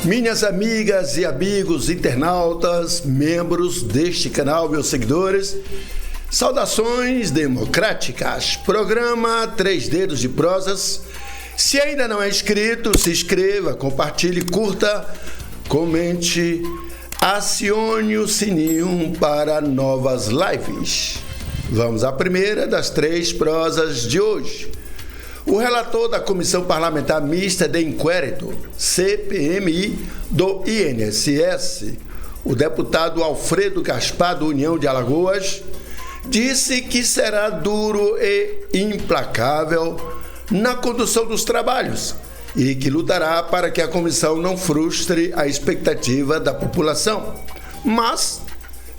Minhas amigas e amigos internautas, membros deste canal, meus seguidores, saudações democráticas. Programa Três Dedos de Prosas. Se ainda não é inscrito, se inscreva, compartilhe, curta, comente, acione o sininho para novas lives. Vamos à primeira das três prosas de hoje. O relator da Comissão Parlamentar Mista de Inquérito, CPMI, do INSS, o deputado Alfredo Gaspar, do União de Alagoas, disse que será duro e implacável na condução dos trabalhos e que lutará para que a comissão não frustre a expectativa da população. Mas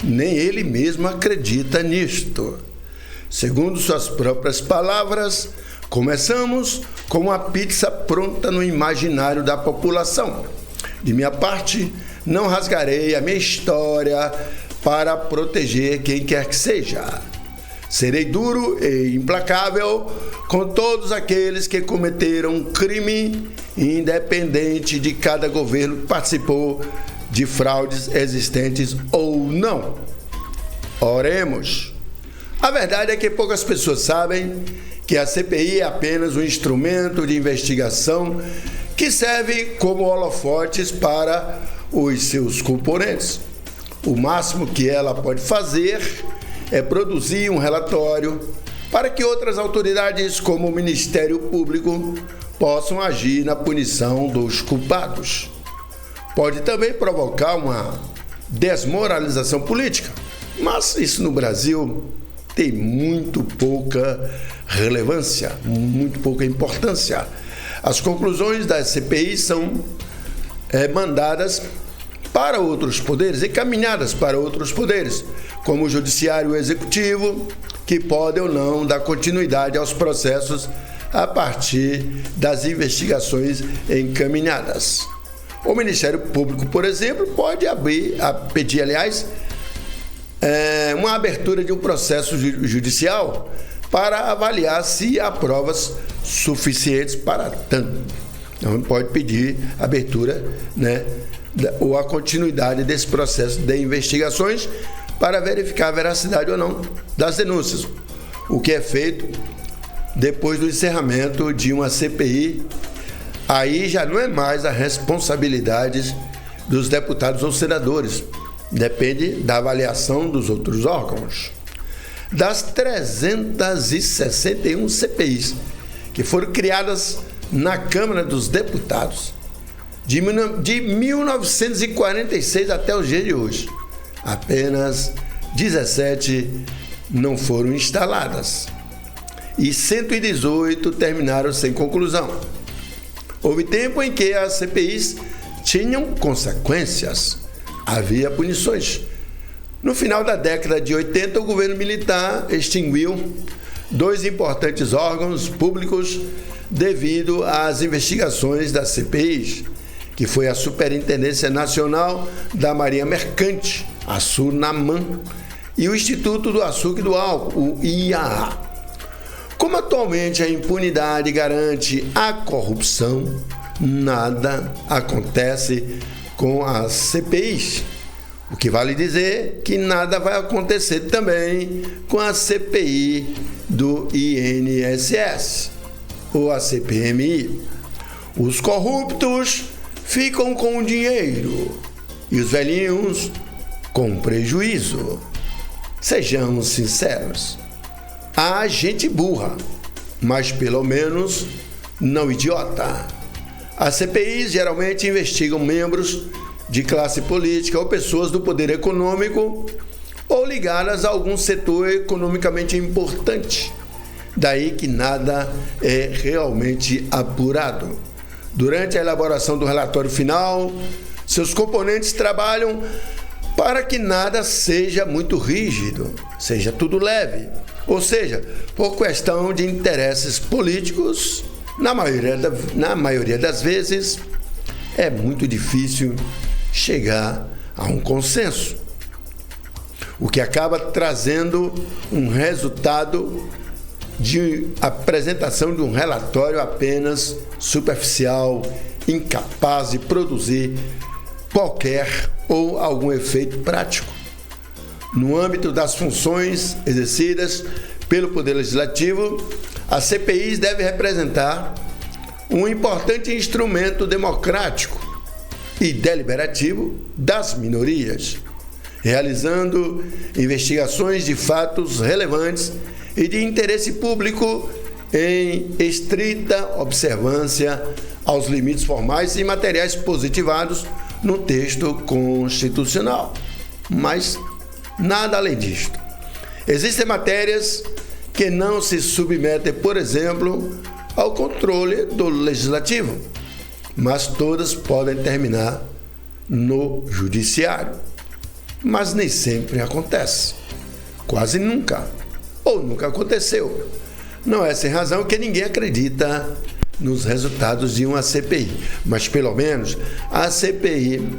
nem ele mesmo acredita nisto. Segundo suas próprias palavras, começamos com uma pizza pronta no imaginário da população. De minha parte, não rasgarei a minha história para proteger quem quer que seja. Serei duro e implacável com todos aqueles que cometeram crime, independente de cada governo que participou de fraudes existentes ou não. Oremos. A verdade é que poucas pessoas sabem que a CPI é apenas um instrumento de investigação que serve como holofotes para os seus componentes. O máximo que ela pode fazer é produzir um relatório para que outras autoridades, como o Ministério Público, possam agir na punição dos culpados. Pode também provocar uma desmoralização política, mas isso no Brasil tem muito pouca relevância, muito pouca importância. As conclusões da CPI são mandadas para outros poderes, encaminhadas para outros poderes, como o Judiciário e o Executivo, que podem ou não dar continuidade aos processos a partir das investigações encaminhadas. O Ministério Público, por exemplo, pode pedir, uma abertura de um processo judicial para avaliar se há provas suficientes para tanto. Então, pode pedir abertura, ou a continuidade desse processo de investigações para verificar a veracidade ou não das denúncias. O que é feito depois do encerramento de uma CPI, aí já não é mais a responsabilidade dos deputados ou senadores. Depende da avaliação dos outros órgãos. Das 361 CPIs que foram criadas na Câmara dos Deputados, de 1946 até o dia de hoje, apenas 17 não foram instaladas e 118 terminaram sem conclusão. Houve tempo em que as CPIs tinham consequências, havia punições. No final da década de 80, o governo militar extinguiu 2 importantes órgãos públicos devido às investigações das CPIs, que foi a Superintendência Nacional da Marinha Mercante, a SUNAMAN, e o Instituto do Açúcar e do Álcool, o IAA. Como atualmente a impunidade garante a corrupção, nada acontece com as CPIs. O que vale dizer que nada vai acontecer também com a CPI do INSS, ou a CPMI. Os corruptos ficam com o dinheiro e os velhinhos com prejuízo. Sejamos sinceros. Há gente burra, mas pelo menos não idiota. As CPIs geralmente investigam membros de classe política ou pessoas do poder econômico ou ligadas a algum setor economicamente importante. Daí que nada é realmente apurado. Durante a elaboração do relatório final, seus componentes trabalham para que nada seja muito rígido, seja tudo leve. Ou seja, por questão de interesses políticos, na maioria das vezes, é muito difícil chegar a um consenso, o que acaba trazendo um resultado de apresentação de um relatório apenas superficial incapaz de produzir qualquer ou algum efeito prático. No âmbito das funções exercidas pelo Poder Legislativo, a CPI deve representar um importante instrumento democrático e deliberativo das minorias, realizando investigações de fatos relevantes e de interesse público em estrita observância aos limites formais e materiais positivados no texto constitucional. Mas nada além disto. Existem matérias que não se submetem, por exemplo, ao controle do legislativo, mas todas podem terminar no judiciário. Mas nem sempre acontece. Quase nunca. Ou nunca aconteceu. Não é sem razão que ninguém acredita nos resultados de uma CPI. Mas pelo menos a CPI,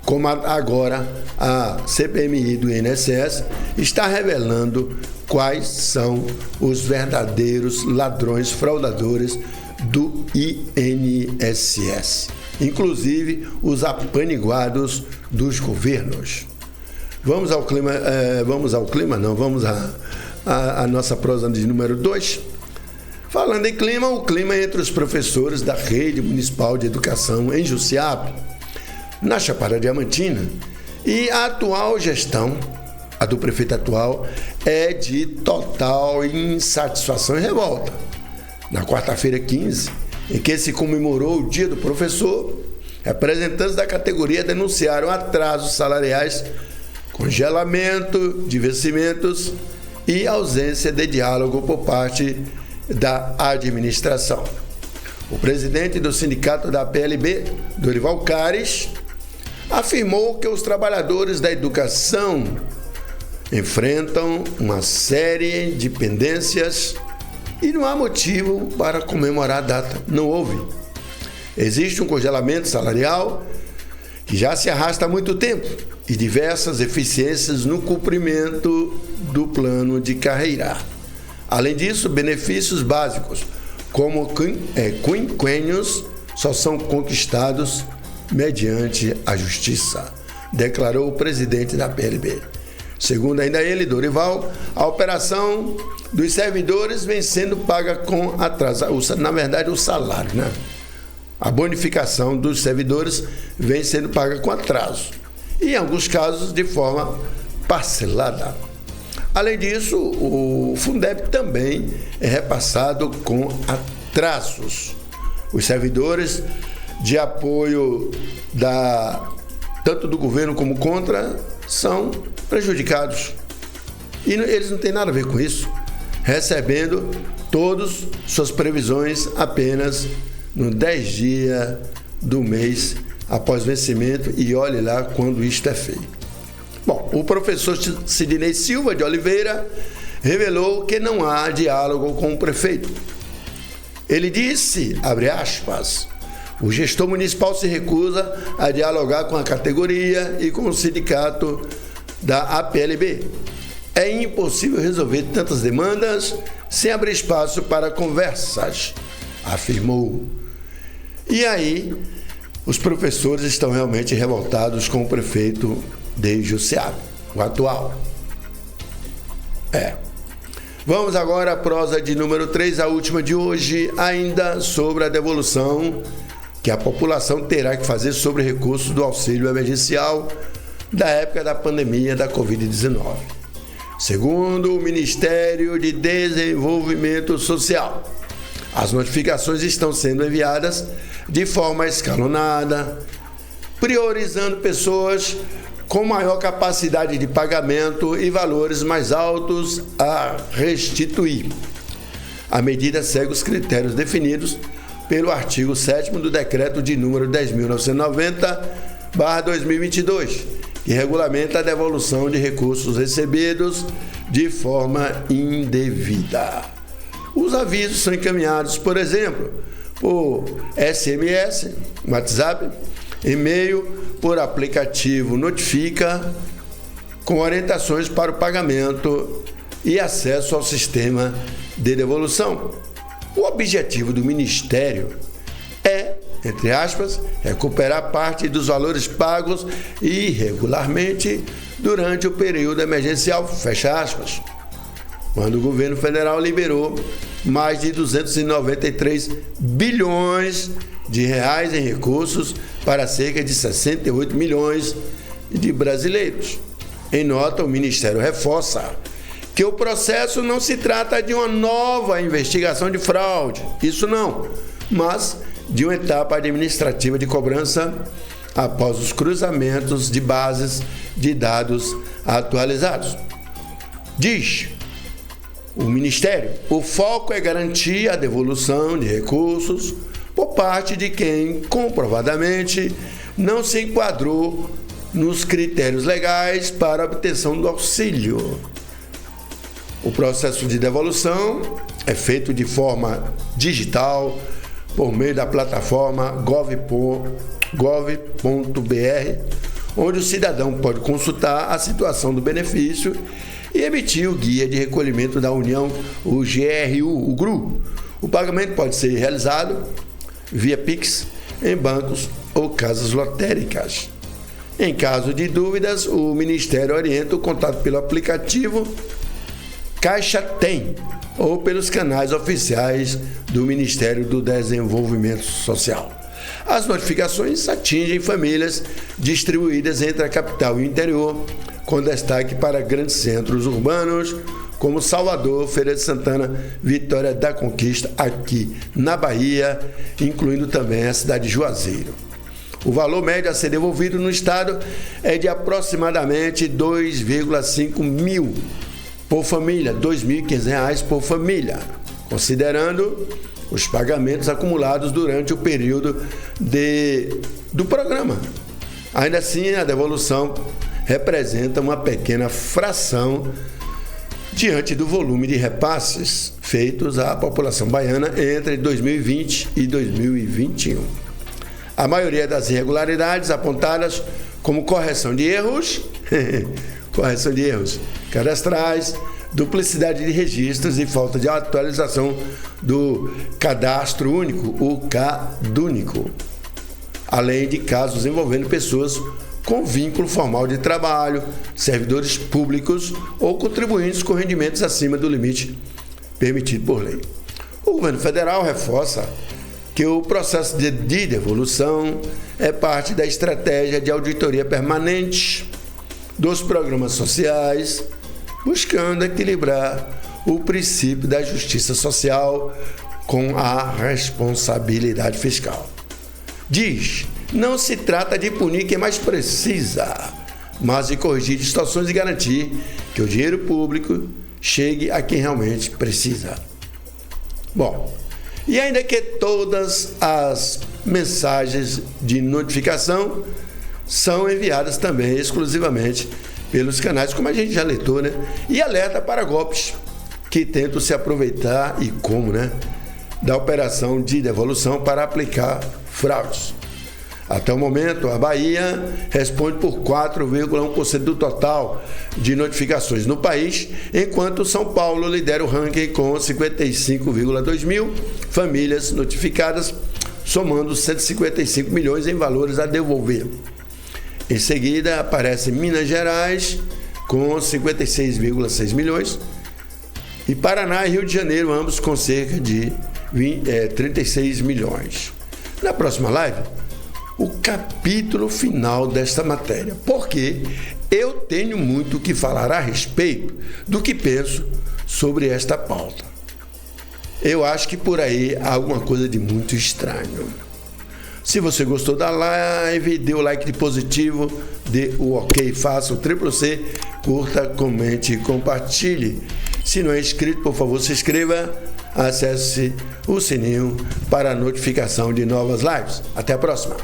como agora a CPMI do INSS, está revelando quais são os verdadeiros ladrões fraudadores do INSS, inclusive os apaniguados dos governos. Vamos à nossa prosa de número 2. Falando em clima, o clima entre os professores da Rede Municipal de Educação em Jussiape, na Chapada Diamantina, e a atual gestão, a do prefeito atual, é de total insatisfação e revolta. Na quarta-feira 15, em que se comemorou o Dia do Professor, representantes da categoria denunciaram atrasos salariais, congelamento de vencimentos e ausência de diálogo por parte da administração. O presidente do sindicato da PLB, Dorival Cares, afirmou que os trabalhadores da educação enfrentam uma série de pendências e não há motivo para comemorar a data. Não houve. Existe um congelamento salarial que já se arrasta há muito tempo e diversas deficiências no cumprimento do plano de carreira. Além disso, benefícios básicos, como quinquênios, só são conquistados mediante a justiça, declarou o presidente da PLB. Segundo ainda ele, Dorival, a operação dos servidores vem sendo paga com atraso. Na verdade, o salário, né? A bonificação dos servidores vem sendo paga com atraso. E, em alguns casos, de forma parcelada. Além disso, o Fundeb também é repassado com atrasos. Os servidores de apoio tanto do governo como contra são prejudicados. E eles não têm nada a ver com isso, recebendo todas suas previsões apenas no 10 dias do mês após vencimento, e olhe lá quando isto é feito. Bom, o professor Sidney Silva de Oliveira revelou que não há diálogo com o prefeito. Ele disse, abre aspas, o gestor municipal se recusa a dialogar com a categoria e com o sindicato da APLB. É impossível resolver tantas demandas sem abrir espaço para conversas, afirmou. E aí, os professores estão realmente revoltados com o prefeito de Jussiape, o atual. Vamos agora à prosa de número 3, a última de hoje, ainda sobre a devolução que a população terá que fazer sobre recursos do auxílio emergencial da época da pandemia da Covid-19. Segundo o Ministério de Desenvolvimento Social, as notificações estão sendo enviadas de forma escalonada, priorizando pessoas com maior capacidade de pagamento e valores mais altos a restituir. A medida segue os critérios definidos pelo artigo 7º do Decreto de número 10.990/2022, que regulamenta a devolução de recursos recebidos de forma indevida. Os avisos são encaminhados, por exemplo, por SMS, WhatsApp, e-mail, por aplicativo Notifica, com orientações para o pagamento e acesso ao sistema de devolução. O objetivo do Ministério é entre aspas, recuperar parte dos valores pagos irregularmente durante o período emergencial, fecha aspas, quando o governo federal liberou mais de 293 bilhões de reais em recursos para cerca de 68 milhões de brasileiros. Em nota, o Ministério reforça que o processo não se trata de uma nova investigação de fraude, isso não, mas de uma etapa administrativa de cobrança após os cruzamentos de bases de dados atualizados. Diz o Ministério, o foco é garantir a devolução de recursos por parte de quem comprovadamente não se enquadrou nos critérios legais para a obtenção do auxílio. O processo de devolução é feito de forma digital por meio da plataforma gov.br, onde o cidadão pode consultar a situação do benefício e emitir o guia de recolhimento da União, o GRU. O pagamento pode ser realizado via Pix, em bancos ou casas lotéricas. Em caso de dúvidas, o Ministério orienta o contato pelo aplicativo Caixa Tem ou pelos canais oficiais do Ministério do Desenvolvimento Social. As notificações atingem famílias distribuídas entre a capital e o interior, com destaque para grandes centros urbanos como Salvador, Feira de Santana, Vitória da Conquista, aqui na Bahia, incluindo também a cidade de Juazeiro. O valor médio a ser devolvido no estado é de aproximadamente 2,5 mil por família, R$ 2.500 por família, considerando os pagamentos acumulados durante o período do programa. Ainda assim, a devolução representa uma pequena fração diante do volume de repasses feitos à população baiana entre 2020 e 2021. A maioria das irregularidades apontadas como correção de erros cadastrais, duplicidade de registros e falta de atualização do Cadastro Único, o CadÚnico, além de casos envolvendo pessoas com vínculo formal de trabalho, servidores públicos ou contribuintes com rendimentos acima do limite permitido por lei. O governo federal reforça que o processo de devolução é parte da estratégia de auditoria permanente dos programas sociais, buscando equilibrar o princípio da justiça social com a responsabilidade fiscal. Diz, não se trata de punir quem mais precisa, mas de corrigir distorções e garantir que o dinheiro público chegue a quem realmente precisa. Bom, e ainda que todas as mensagens de notificação são enviadas também exclusivamente pelos canais, como a gente já alertou, né? E alerta para golpes que tentam se aproveitar e como, né? Da operação de devolução para aplicar fraudes. Até o momento, a Bahia responde por 4,1% do total de notificações no país, enquanto São Paulo lidera o ranking com 55,2 mil famílias notificadas, somando 155 milhões em valores a devolver. Em seguida, aparece Minas Gerais, com 56,6 milhões, e Paraná e Rio de Janeiro, ambos com cerca de 36 milhões. Na próxima live, o capítulo final desta matéria, porque eu tenho muito o que falar a respeito do que penso sobre esta pauta. Eu acho que por aí há alguma coisa de muito estranho. Se você gostou da live, dê o like de positivo, dê o ok, faça o CCC, curta, comente e compartilhe. Se não é inscrito, por favor, se inscreva, acesse o sininho para a notificação de novas lives. Até a próxima!